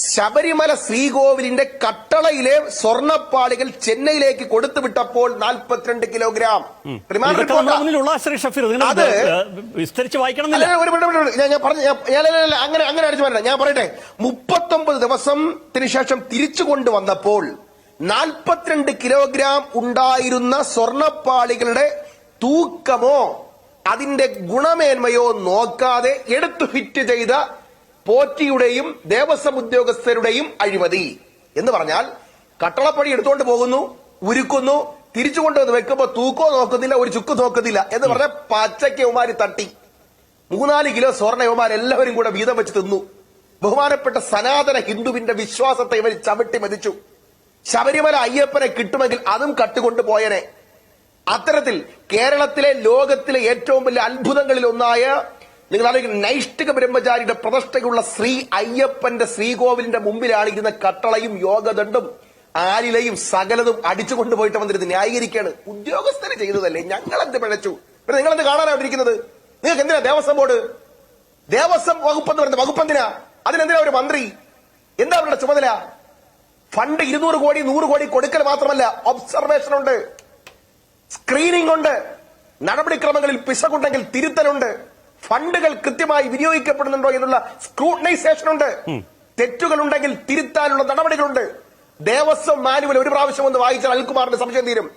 ശബരിമല ശ്രീകോവിലിന്റെ കട്ടളയിലെ സ്വർണ്ണപ്പാളികൾ ചെന്നൈയിലേക്ക് കൊടുത്തുവിട്ടപ്പോൾ 42 kilogram remand report അത് വിസ്തരിച്ച് വായിക്കണമെന്നില്ല. അങ്ങനെ അടിച്ചു പറഞ്ഞ ഞാൻ പറയട്ടെ. 39 ദിവസത്തിന് ശേഷം തിരിച്ചു കൊണ്ടുവന്നപ്പോൾ 42 കിലോഗ്രാം ഉണ്ടായിരുന്ന സ്വർണ്ണപ്പാളികളുടെ തൂക്കമോ അതിന്റെ ഗുണമേന്മയോ നോക്കാതെ എടുത്തു ഫിറ്റ് ചെയ്ത പോറ്റിയുടെയും ദേവസ്വം ഉദ്യോഗസ്ഥരുടെയും അഴിമതി എന്ന് പറഞ്ഞാൽ കട്ടളപ്പടി എടുത്തുകൊണ്ട് പോകുന്നു, ഉരുക്കുന്നു, തിരിച്ചു കൊണ്ടുവന്ന് വെക്കുമ്പോ തൂക്കോ നോക്കുന്നില്ല, ഒരു ചുക്ക് നോക്കുന്നില്ല എന്ന് പറഞ്ഞ പച്ചയ്ക്ക് യവമാര് തട്ടി 3-4 കിലോ സ്വർണ്ണ യവമാർ എല്ലാവരും കൂടെ വീതം വെച്ച് തിന്നു. ബഹുമാനപ്പെട്ട സനാതന ഹിന്ദുവിന്റെ വിശ്വാസത്തെ ഇവർ ചവിട്ടി മതിച്ചു. ശബരിമല അയ്യപ്പനെ കിട്ടുമെങ്കിൽ അതും കട്ടുകൊണ്ട് പോയനെ. അത്തരത്തിൽ കേരളത്തിലെ ലോകത്തിലെ ഏറ്റവും വലിയ അത്ഭുതങ്ങളിൽ ഒന്നായ നിങ്ങൾ ആലോചിക്കുന്ന നൈഷ്ഠിക ബ്രഹ്മചാരിയുടെ പ്രതിഷ്ഠയുള്ള ശ്രീ അയ്യപ്പന്റെ ശ്രീകോവിലിന്റെ മുമ്പിലാണ് ഇരുന്ന കട്ടളയും യോഗദണ്ഡും ആലിലയും സകലതും അടിച്ചു കൊണ്ടുപോയിട്ട് വന്നിരുന്ന് ന്യായീകരിക്കാണ്. ഉദ്യോഗസ്ഥര് ചെയ്തതല്ലേ, ഞങ്ങളെന്ത് പിഴച്ചു? പിന്നെ നിങ്ങളെന്ത് കാണാനായിട്ടിരിക്കുന്നത്? നിങ്ങൾക്ക് എന്തിനാ ദേവസ്വം ബോർഡ്, ദേവസ്വം വകുപ്പ് എന്ന് പറയുന്നത് വകുപ്പ് എന്തിനാ? അതിനെന്തിനാ ഒരു മന്ത്രി? എന്താ അവരുടെ ചുമതല? ഫണ്ട് 200 കോടി 100 കോടി കൊടുക്കൽ മാത്രമല്ല, ഒബ്സർവേഷൻ ഉണ്ട്, സ്ക്രീനിംഗ് ഉണ്ട്, നടപടിക്രമങ്ങളിൽ പിശകുണ്ടെങ്കിൽ തിരുത്തലുണ്ട്, ഫണ്ടുകൾ കൃത്യമായി വിനിയോഗിക്കപ്പെടുന്നുണ്ടോ എന്നുള്ള സ്ക്രൂട്ടനൈസേഷൻ ഉണ്ട്, തെറ്റുകളുണ്ടെങ്കിൽ തിരുത്താനുള്ള നടപടികളുണ്ട്. ദേവസ്വം മാനുവൽ ഒരു പ്രാവശ്യം ഒന്ന് വായിച്ചാൽ അനിൽകുമാറിന്റെ സംശയം തീരും.